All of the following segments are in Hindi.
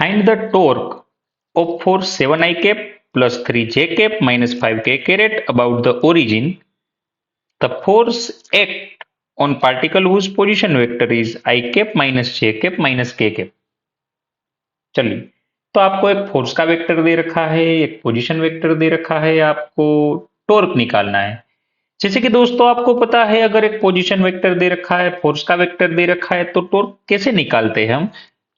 Find the torque of force 7 I cap plus 3 j cap minus 5 k caret about the origin. The force act on particle whose position vector is I cap minus j cap minus k cap. चलिए, तो आपको एक फोर्स का वेक्टर दे रखा है, एक पोजीशन वेक्टर दे रखा है, आपको टॉर्क निकालना है। जैसे कि दोस्तों आपको पता है, अगर एक पोजीशन वेक्टर दे रखा है, फोर्स का वेक्टर दे रखा है, तो टॉर्क कैसे निकालते हैं हम?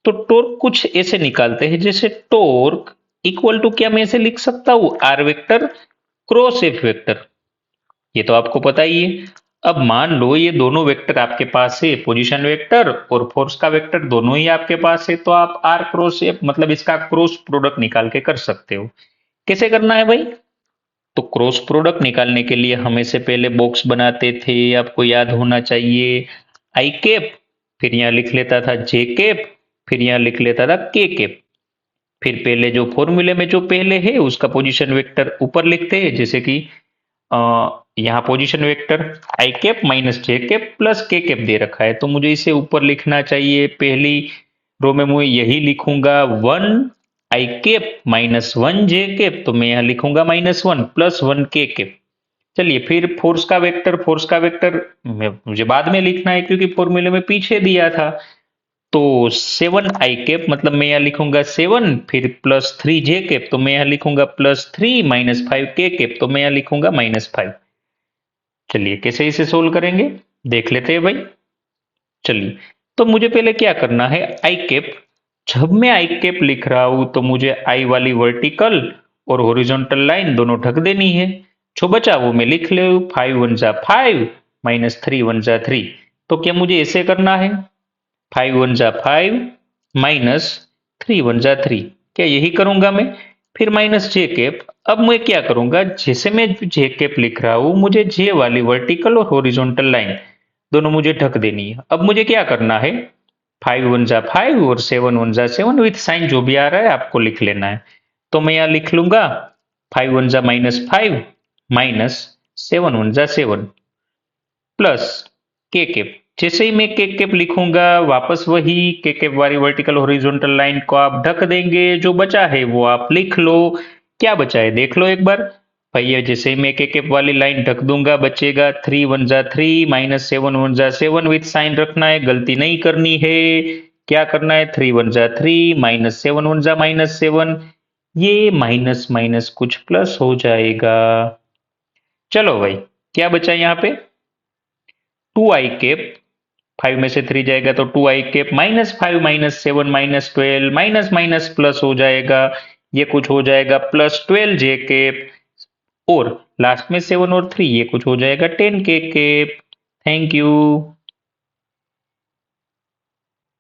तो टॉर्क कुछ ऐसे निकालते हैं, जैसे टॉर्क इक्वल टू, क्या मैं ऐसे लिख सकता हूं, R vector cross F vector. ये तो आपको पता ही है। अब मान लो ये दोनों वेक्टर आपके पास है, पोजीशन वेक्टर और फोर्स का वेक्टर दोनों ही आपके पास है, तो आप आर क्रॉस एफ मतलब इसका क्रॉस प्रोडक्ट निकाल के कर सकते हो। कैसे करना है भाई? तो क्रॉस प्रोडक्ट निकालने के लिए हम इससे पहले बॉक्स बनाते थे, आपको याद होना चाहिए। आई कैप, फिर यहाँ लिख लेता था जे कैप, फिर यहाँ लिख लेता था के कैप। फिर पहले जो फॉर्मूले में जो पहले है उसका पोजीशन वेक्टर ऊपर लिखते हैं, जैसे कि यहाँ पोजीशन वेक्टर आई कैप माइनस जे कैप प्लस के कैप दे रखा है, तो मुझे इसे ऊपर लिखना चाहिए। पहली रो में मैं यही लिखूंगा 1 आई कैप माइनस 1 जे कैप, तो मैं यहाँ लिखूंगा -1 प्लस 1 के कैप। चलिए, फिर फोर्स का वेक्टर मुझे बाद में लिखना है क्योंकि फॉर्मूले में पीछे दिया था। तो 7 आई कैप मतलब मैं यहाँ लिखूंगा 7, फिर प्लस 3 जे कैप, तो मैं यहाँ लिखूंगा +3 माइनस 5 के कैप, तो मैं यहाँ लिखूंगा -5। चलिए, कैसे इसे सोल्व करेंगे देख लेते हैं भाई। चलिए, तो मुझे पहले क्या करना है, आई कैप। जब मैं आई कैप लिख रहा हूं तो मुझे आई वाली वर्टिकल और हॉरिजॉन्टल लाइन दोनों ढक देनी है। जो बचा वो मैं लिख ले, 5 1 जा 5 माइनस 3 1 जा 3। तो क्या मुझे ऐसे करना है, 5 1 जा 5 माइनस 3 1 जा 3, क्या यही करूंगा मैं? फिर माइनस जे कैप। अब मैं क्या करूंगा, जैसे मैं जे कैप लिख रहा हूं, मुझे जे वाली वर्टिकल और हॉरिजॉन्टल लाइन दोनों मुझे ढक देनी है। अब मुझे क्या करना है, 5 1 जा 5 और 7 1 जा 7 विथ साइन जो भी आ रहा है आपको लिख लेना है। तो मैं यहाँ लिख लूंगा 5 1 जा -5 माइनस 7 1 जा 7 प्लस के कैप। जैसे ही मैं के कैप लिखूंगा, वापस वही के कैप वाली वर्टिकल हॉरिजॉन्टल लाइन को आप ढक देंगे। जो बचा है वो आप लिख लो। क्या बचा है देख लो एक बार भैया। जैसे ही मैं के कैप वाली लाइन ढक दूंगा, बचेगा 3 1 जा 3 माइनस 7 1 जा 7 विथ साइन रखना है, गलती नहीं करनी है। क्या करना है, 3 1 जा 3 माइनस 7 1 जा -7, ये माइनस माइनस कुछ प्लस हो जाएगा। चलो भाई, क्या बचा यहाँ पे, 2 आई कैप, 5 में से 3 जाएगा तो 2 आई कैप -5 -7 -12 माइनस माइनस प्लस हो जाएगा, ये कुछ हो जाएगा +12 जे कैप, और लास्ट में 7 और 3 ये कुछ हो जाएगा 10 के कैप। Thank you.